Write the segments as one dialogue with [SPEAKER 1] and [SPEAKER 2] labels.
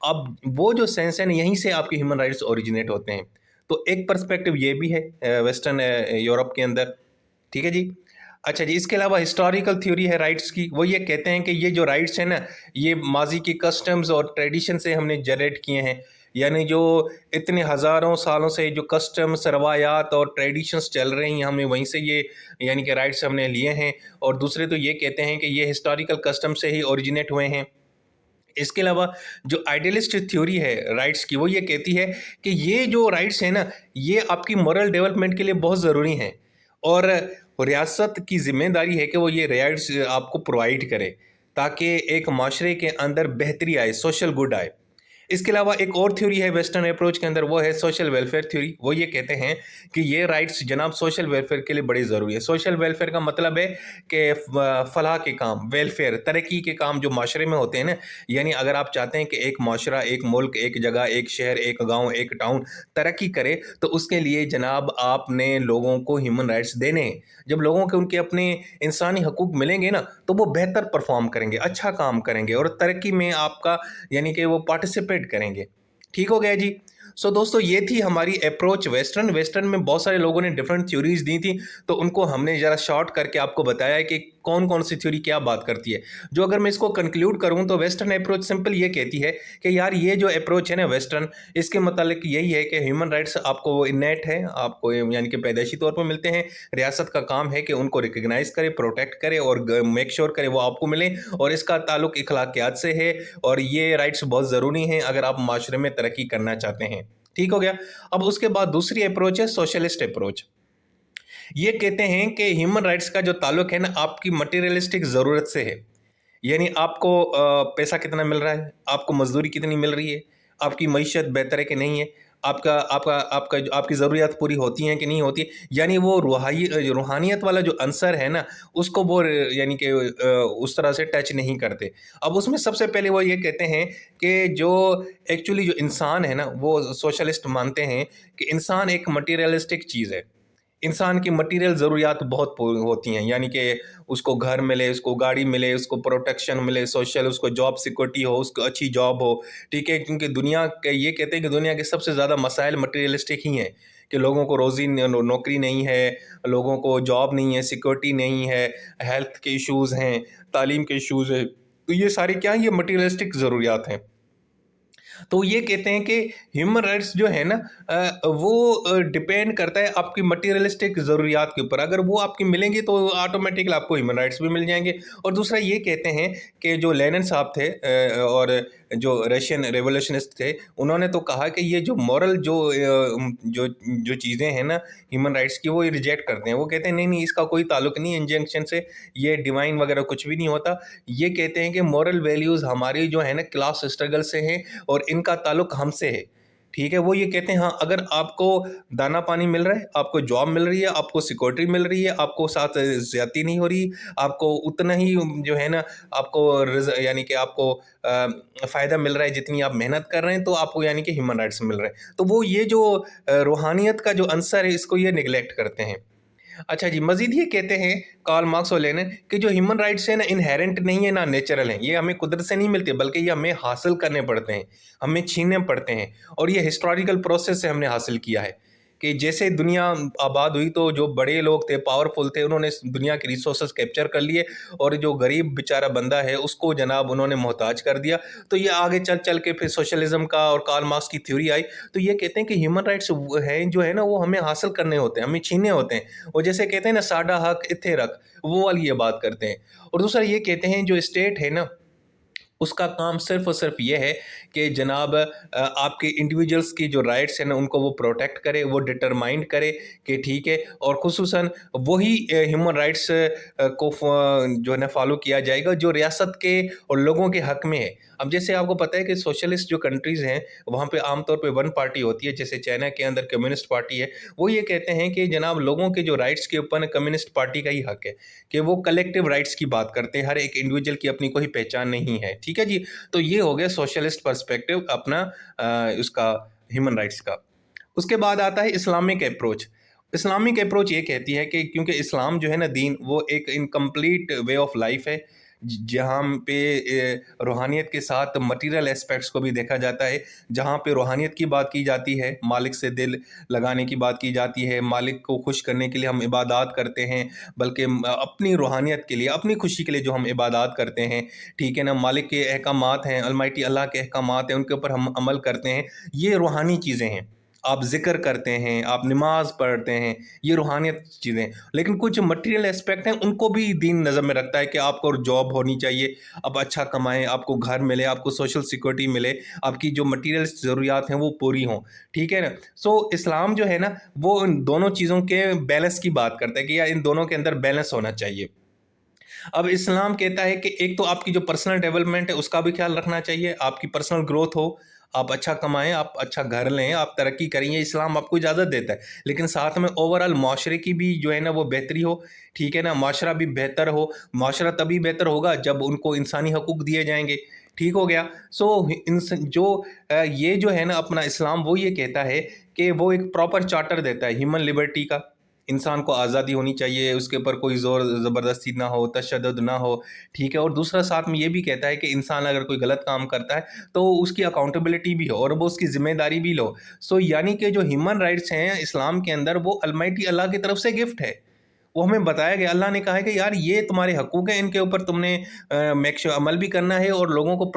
[SPEAKER 1] اب وہ جو سینس ہے نا یہیں سے آپ کے ہیومن رائٹس اوریجنیٹ ہوتے ہیں. تو ایک پرسپیکٹو یہ بھی ہے ویسٹرن یورپ کے اندر. ٹھیک ہے جی. اچھا جی، اس کے علاوہ ہسٹوریکل تھیوری ہے رائٹس کی. وہ یہ کہتے ہیں کہ یہ جو رائٹس ہیں نا یہ ماضی کی کسٹمز اور ٹریڈیشن سے ہم نے جنریٹ کیے ہیں. یعنی جو اتنے ہزاروں سالوں سے جو کسٹمز، روایات اور ٹریڈیشنز چل رہی ہیں ہم نے وہیں سے یہ یعنی کہ رائٹس ہم نے لیے ہیں. اور دوسرے تو یہ کہتے ہیں کہ یہ ہسٹوریکل کسٹم سے ہی اوریجنیٹ ہوئے ہیں. اس کے علاوہ جو آئیڈیلسٹ تھیوری ہے رائٹس کی وہ یہ کہتی ہے کہ یہ جو رائٹس ہیں نا یہ آپ کی مورل ڈیولپمنٹ کے لیے بہت ضروری ہیں، اور ریاست کی ذمہ داری ہے کہ وہ یہ رائٹس آپ کو پرووائڈ کرے تاکہ ایک معاشرے کے اندر بہتری آئے، سوشل گڈ آئے. اس کے علاوہ ایک اور تھیوری ہے ویسٹرن اپروچ کے اندر، وہ ہے سوشل ویلفیئر تھیوری. وہ یہ کہتے ہیں کہ یہ رائٹس جناب سوشل ویلفیئر کے لیے بڑی ضروری ہے. سوشل ویلفیئر کا مطلب ہے کہ فلاح کے کام، ویلفیئر، ترقی کے کام جو معاشرے میں ہوتے ہیں نا، یعنی اگر آپ چاہتے ہیں کہ ایک معاشرہ، ایک ملک، ایک جگہ، ایک شہر، ایک گاؤں، ایک ٹاؤن ترقی کرے تو اس کے لیے جناب آپ نے لوگوں کو ہیومن رائٹس دینے ہیں. جب لوگوں کے ان کے اپنے انسانی حقوق ملیں گے نا تو وہ بہتر پرفارم کریں گے، اچھا کام کریں گے اور ترقی میں آپ کا یعنی کہ وہ پارٹیسپیٹ کریں گے. ٹھیک ہو گیا جی. سو دوستو یہ تھی ہماری اپروچ ویسٹرن میں بہت سارے لوگوں نے ڈفرینٹ تھیوریز دی تھیں تو ان کو ہم نے ذرا شارٹ کر کے آپ کو بتایا ہے کہ کون کون سی تھیوری کیا بات کرتی ہے. جو اگر میں اس کو کنکلیوڈ کروں تو ویسٹرن اپروچ سمپل یہ کہتی ہے کہ یار یہ جو اپروچ ہے نا ویسٹرن، اس کے متعلق یہی ہے کہ ہیومن رائٹس آپ کو انیٹ ہے، آپ کو یعنی کہ پیدائشی طور پر ملتے ہیں. ریاست کا کام ہے کہ ان کو ریکگنائز کرے، پروٹیکٹ کرے اور میک شور کرے وہ آپ کو ملیں، اور اس کا تعلق اخلاقیات سے ہے اور یہ رائٹس بہت ضروری ہیں اگر آپ معاشرے میں ترقی کرنا چاہتے ہیں. ٹھیک ہو گیا. اب اس کے بعد دوسری اپروچ ہے سوشلسٹ اپروچ. یہ کہتے ہیں کہ ہیومن رائٹس کا جو تعلق ہے نا آپ کی مٹیریلسٹک ضرورت سے ہے. یعنی آپ کو پیسہ کتنا مل رہا ہے، آپ کو مزدوری کتنی مل رہی ہے، آپ کی معیشت بہتر ہے کہ نہیں ہے، آپ کی ضروریات پوری ہوتی ہیں کہ نہیں ہوتی. یعنی وہ روحانیت والا جو عنصر ہے نا اس کو وہ یعنی کہ اس طرح سے ٹچ نہیں کرتے. اب اس میں سب سے پہلے وہ یہ کہتے ہیں کہ جو ایکچولی جو انسان ہے نا وہ سوشلسٹ مانتے ہیں کہ انسان ایک مٹیریلسٹک چیز ہے. انسان کی مٹیریل ضروریات بہت ہوتی ہیں، یعنی کہ اس کو گھر ملے، اس کو گاڑی ملے، اس کو پروٹیکشن ملے، سوشل، اس کو جاب سیکورٹی ہو، اس کو اچھی جاب ہو. ٹھیک ہے، کیونکہ دنیا کے یہ کہتے ہیں کہ دنیا کے سب سے زیادہ مسائل مٹیریلسٹک ہی ہیں کہ لوگوں کو روزی نوکری نہیں ہے، لوگوں کو جاب نہیں ہے، سیکورٹی نہیں ہے، ہیلتھ کے ایشوز ہیں، تعلیم کے ایشوز ہیں. تو یہ ساری کیا ہیں؟ یہ مٹیریلسٹک ضروریات ہیں. تو یہ کہتے ہیں کہ ہیومن رائٹس جو ہے نا وہ ڈپینڈ کرتا ہے آپ کی مٹیریلسٹک ضروریات کے اوپر. اگر وہ آپ کی ملیں گی تو آٹومیٹکلی آپ کو ہیومن رائٹس بھی مل جائیں گے. اور دوسرا یہ کہتے ہیں کہ جو لینن صاحب تھے اور جو رشین ریولوشنسٹ تھے، انہوں نے تو کہا کہ یہ جو مورل جو چیزیں ہیں نا ہیومن رائٹس کی وہ ریجیکٹ کرتے ہیں. وہ کہتے ہیں نہیں اس کا کوئی تعلق نہیں ہے انجنکشن سے، یہ ڈیوائن وغیرہ کچھ بھی نہیں ہوتا. یہ کہتے ہیں کہ مورل ویلیوز ہماری جو ہے نا کلاس اسٹرگل سے ہیں اور ان کا تعلق ہم سے ہے. ٹھیک ہے. وہ یہ کہتے ہیں ہاں اگر آپ کو دانا پانی مل رہا ہے، آپ کو جاب مل رہی ہے، آپ کو سیکورٹی مل رہی ہے، آپ کو ساتھ زیادتی نہیں ہو رہی، آپ کو اتنا ہی جو ہے نا آپ کو یعنی کہ آپ کو فائدہ مل رہا ہے جتنی آپ محنت کر رہے ہیں، تو آپ کو یعنی کہ ہیومن رائٹس مل رہے ہیں. تو وہ یہ جو روحانیت کا جو عنصر ہے اس کو یہ نگلیکٹ کرتے ہیں. اچھا جی، مزید یہ کہتے ہیں کارل مارکس اور لینن کہ جو ہیومن رائٹس ہیں نا انہیرنٹ نہیں ہے، نہ نیچرل ہیں. یہ ہمیں قدرت سے نہیں ملتے بلکہ یہ ہمیں حاصل کرنے پڑتے ہیں، ہمیں چھیننے پڑتے ہیں. اور یہ ہسٹوریکل پروسیس سے ہم نے حاصل کیا ہے کہ جیسے دنیا آباد ہوئی تو جو بڑے لوگ تھے، پاورفل تھے، انہوں نے دنیا کے ریسورسز کیپچر کر لیے اور جو غریب بیچارہ بندہ ہے اس کو جناب انہوں نے محتاج کر دیا. تو یہ آگے چل کے پھر سوشلزم کا اور کارل مارکس کی تھیوری آئی. تو یہ کہتے ہیں کہ ہیومن رائٹس ہیں جو ہے نا وہ ہمیں حاصل کرنے ہوتے ہیں، ہمیں چھیننے ہوتے ہیں. اور جیسے کہتے ہیں نا ساڈا حق اتھے رکھ، وہ والی یہ بات کرتے ہیں. اور دوسرا یہ کہتے ہیں جو اسٹیٹ ہے نا اس کا کام صرف اور صرف یہ ہے کہ جناب آپ کے انڈیویجولس کی جو رائٹس ہیں نا ان کو وہ پروٹیکٹ کرے، وہ ڈٹرمائنڈ کرے کہ ٹھیک ہے. اور خصوصاً وہی ہیومن رائٹس کو جو ہے نا فالو کیا جائے گا جو ریاست کے اور لوگوں کے حق میں ہے. اب جیسے آپ کو پتہ ہے کہ سوشلسٹ جو کنٹریز ہیں وہاں پہ عام طور پہ ون پارٹی ہوتی ہے، جیسے چائنا کے اندر کمیونسٹ پارٹی ہے. وہ یہ کہتے ہیں کہ جناب لوگوں کے جو رائٹس کے اوپر کمیونسٹ پارٹی کا ہی حق ہے کہ وہ کلیکٹیو رائٹس کی بات کرتے ہیں، ہر ایک انڈیویجول کی اپنی کوئی پہچان نہیں ہے. ٹھیک ہے جی. تو یہ ہو گیا سوشلسٹ پرسپیکٹو اپنا اس کا ہیومن رائٹس کا. اس کے بعد آتا ہے اسلامک اپروچ. اسلامک اپروچ یہ کہتی ہے کہ کیونکہ اسلام جو ہے نا دین وہ ایک انکمپلیٹ وے آف لائف ہے جہاں پہ روحانیت کے ساتھ مٹیریل اسپیکٹس کو بھی دیکھا جاتا ہے، جہاں پہ روحانیت کی بات کی جاتی ہے، مالک سے دل لگانے کی بات کی جاتی ہے، مالک کو خوش کرنے کے لیے ہم عبادات کرتے ہیں، بلکہ اپنی روحانیت کے لیے، اپنی خوشی کے لیے جو ہم عبادات کرتے ہیں، ٹھیک ہے نا، مالک کے احکامات ہیں، المائٹی اللہ کے احکامات ہیں، ان کے اوپر ہم عمل کرتے ہیں، یہ روحانی چیزیں ہیں۔ آپ ذکر کرتے ہیں، آپ نماز پڑھتے ہیں، یہ روحانیت چیزیں۔ لیکن کچھ مٹیریل اسپیکٹ ہیں، ان کو بھی دین نظر میں رکھتا ہے کہ آپ کو جاب ہونی چاہیے، آپ اچھا کمائیں، آپ کو گھر ملے، آپ کو سوشل سیکورٹی ملے، آپ کی جو مٹیریل ضروریات ہیں وہ پوری ہوں، ٹھیک ہے نا۔ سو اسلام جو ہے نا وہ ان دونوں چیزوں کے بیلنس کی بات کرتا ہے کہ یار ان دونوں کے اندر بیلنس ہونا چاہیے۔ اب اسلام کہتا ہے کہ ایک تو آپ کی جو پرسنل ڈیولپمنٹ ہے اس کا بھی خیال رکھنا چاہیے، آپ کی پرسنل گروتھ ہو، آپ اچھا کمائیں، آپ اچھا گھر لیں، آپ ترقی کریں، یہ اسلام آپ کو اجازت دیتا ہے۔ لیکن ساتھ میں اوورآل معاشرے کی بھی جو ہے نا وہ بہتری ہو، ٹھیک ہے نا، معاشرہ بھی بہتر ہو۔ معاشرہ تبھی بہتر ہوگا جب ان کو انسانی حقوق دیے جائیں گے، ٹھیک ہو گیا۔ سو یہ جو ہے نا اپنا اسلام وہ یہ کہتا ہے کہ وہ ایک پراپر چارٹر دیتا ہے ہیومن لبرٹی کا، انسان کو آزادی ہونی چاہیے، اس کے اوپر کوئی زور زبردستی نہ ہو، تشدد نہ ہو، ٹھیک ہے۔ اور دوسرا ساتھ میں یہ بھی کہتا ہے کہ انسان اگر کوئی غلط کام کرتا ہے تو اس کی اکاؤنٹیبلٹی بھی ہو اور وہ اس کی ذمہ داری بھی لو۔ سو یعنی کہ جو ہیومن رائٹس ہیں اسلام کے اندر وہ المائٹی اللہ کی طرف سے گفٹ ہے، وہ ہمیں بتایا گیا، اللہ نے کہا ہے کہ یار یہ تمہارے حقوق ہیں، ان کے اوپر تم نے عمل بھی کرنا ہے اور لوگوں کو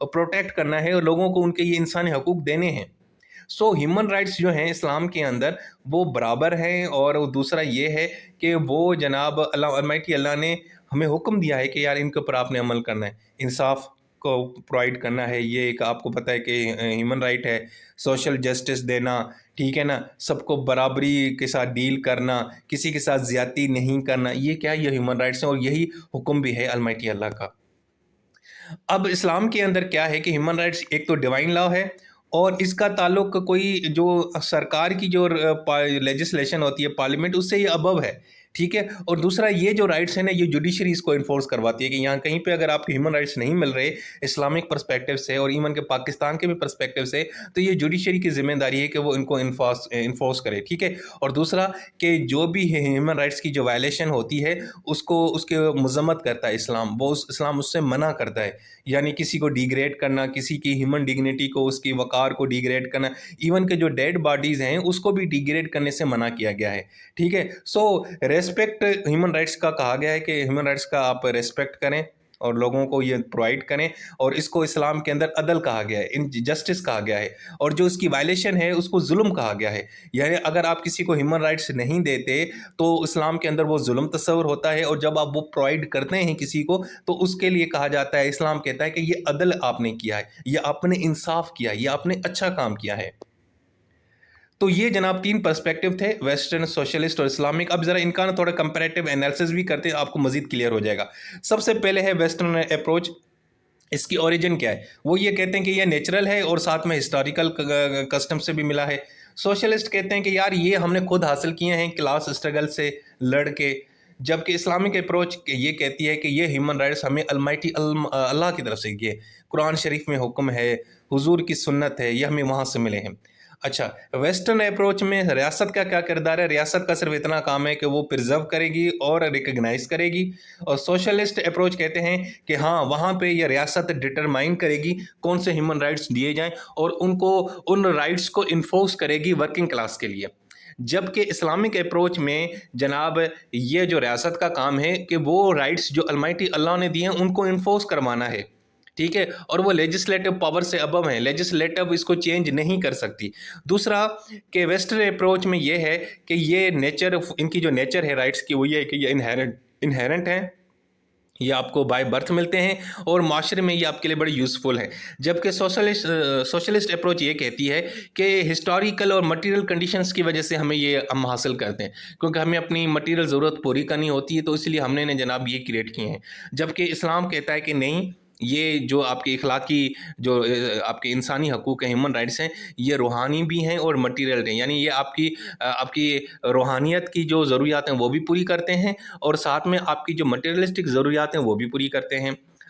[SPEAKER 1] پروٹیکٹ کرنا ہے اور لوگوں کو ان کے یہ انسانی حقوق دینے ہیں۔ سو ہیومن رائٹس جو ہیں اسلام کے اندر وہ برابر ہیں، اور دوسرا یہ ہے کہ وہ جناب اللہ المائٹی اللہ نے ہمیں حکم دیا ہے کہ یار ان کے اوپر آپ نے عمل کرنا ہے، انصاف کو پرووائڈ کرنا ہے، یہ ایک آپ کو پتہ ہے کہ ہیومن رائٹ ہے، سوشل جسٹس دینا، ٹھیک ہے نا، سب کو برابری کے ساتھ ڈیل کرنا، کسی کے ساتھ زیادتی نہیں کرنا، یہ کیا یہ ہیومن رائٹس ہیں، اور یہی حکم بھی ہے المائٹی اللہ کا۔ اب اسلام کے اندر کیا ہے کہ ہیومن رائٹس ایک تو ڈیوائن لا ہے، اور اس کا تعلق کوئی جو سرکار کی جو لیجسلیشن ہوتی ہے پارلیمنٹ اس سے یہ ابو ہے، ٹھیک ہے۔ اور دوسرا یہ جو رائٹس ہیں نا یہ جوڈیشری اس کو انفورس کرواتی ہے کہ یہاں کہیں پہ اگر آپ کو ہیومن رائٹس نہیں مل رہے اسلامک پرسپیکٹیو سے اور ایون کے پاکستان کے بھی پرسپیکٹیو سے، تو یہ جوڈیشری کی ذمہ داری ہے کہ وہ ان کو انفورس کرے، ٹھیک ہے۔ اور دوسرا کہ جو بھی ہیومن رائٹس کی جو وائلیشن ہوتی ہے اس کے مذمت کرتا ہے اسلام، اسلام اس سے منع کرتا ہے، یعنی کسی کو ڈیگریڈ کرنا، کسی کی ہیومن ڈگنیٹی کو، اس کی وقار کو ڈیگریڈ کرنا، ایون کہ جو ڈیڈ باڈیز ہیں اس کو بھی ڈیگریڈ کرنے سے منع کیا گیا ہے، ٹھیک ہے۔ سو ریسپیکٹ ہیومن رائٹس کا کہا گیا ہے کہ ہیومن رائٹس کا آپ ریسپیکٹ کریں اور لوگوں کو یہ پرووائڈ کریں، اور اس کو اسلام کے اندر عدل کہا گیا ہے، جسٹس کہا گیا ہے، اور جو اس کی وائلیشن ہے اس کو ظلم کہا گیا ہے۔ یعنی اگر آپ کسی کو ہیومن رائٹس نہیں دیتے تو اسلام کے اندر وہ ظلم تصور ہوتا ہے، اور جب آپ وہ پرووائڈ کرتے ہیں کسی کو تو اس کے لیے کہا جاتا ہے، اسلام کہتا ہے کہ یہ عدل آپ نے کیا ہے، یہ آپ نے انصاف کیا ہے، یہ آپ نے اچھا کام کیا ہے۔ تو یہ جناب 3 پرسپیکٹیو تھے، ویسٹرن، سوشلسٹ اور اسلامک۔ اب ذرا ان کا تھوڑا کمپیریٹیو انالیسس بھی کرتے ہیں، آپ کو مزید کلیئر ہو جائے گا۔ سب سے پہلے ہے ویسٹرن اپروچ، اس کی اوریجن کیا ہے؟ وہ یہ کہتے ہیں کہ یہ نیچرل ہے اور ساتھ میں ہسٹوریکل کسٹم سے بھی ملا ہے۔ سوشلسٹ کہتے ہیں کہ یار یہ ہم نے خود حاصل کیے ہیں کلاس اسٹرگل سے لڑ کے، جبکہ اسلامک اپروچ یہ کہتی ہے کہ یہ ہیومن رائٹس ہمیں المائٹی اللہ کی طرف سے، یہ قرآن شریف میں حکم ہے، حضور کی سنت ہے، یہ ہمیں وہاں سے ملے ہیں۔ اچھا، ویسٹرن اپروچ میں ریاست کا کیا کردار ہے؟ ریاست کا صرف اتنا کام ہے کہ وہ پرزرو کرے گی اور ریکگنائز کرے گی، اور سوشلسٹ اپروچ کہتے ہیں کہ ہاں وہاں پہ یہ ریاست ڈٹرمائن کرے گی کون سے ہیومن رائٹس دیے جائیں، اور ان رائٹس کو انفورس کرے گی ورکنگ کلاس کے لیے۔ جبکہ اسلامک اپروچ میں جناب یہ جو ریاست کا کام ہے کہ وہ رائٹس جو المائٹی اللہ نے دیے ہیں ان کو انفورس کروانا ہے، ٹھیک ہے، اور وہ لیجسلیٹو پاور سے ابو ہیں، لیجسلیٹو اس کو چینج نہیں کر سکتی۔ دوسرا کہ ویسٹرن اپروچ میں یہ ہے کہ یہ نیچر، ان کی جو نیچر ہے رائٹس کی وہ یہ ہے کہ یہ انہیرنٹ ہیں، یہ آپ کو بائی برتھ ملتے ہیں اور معاشرے میں یہ آپ کے لیے بڑی یوزفل ہے۔ جبکہ سوشلسٹ اپروچ یہ کہتی ہے کہ ہسٹوریکل اور مٹیریل کنڈیشنز کی وجہ سے ہمیں یہ ہم حاصل کرتے ہیں، کیونکہ ہمیں اپنی مٹیریل ضرورت پوری کرنی ہوتی ہے، تو اس لیے ہم نے جناب یہ کریٹ کیے ہیں۔ جبکہ اسلام کہتا ہے کہ نہیں، یہ جو آپ کے اخلاقی، جو آپ کے انسانی حقوق ہیں، ہیومن رائٹس ہیں، یہ روحانی بھی ہیں اور مٹیریل ہیں، یعنی یہ آپ کی روحانیت کی جو ضروریات ہیں وہ بھی پوری کرتے ہیں، اور ساتھ میں آپ کی جو مٹیریلسٹک ضروریات ہیں وہ بھی پوری کرتے ہیں۔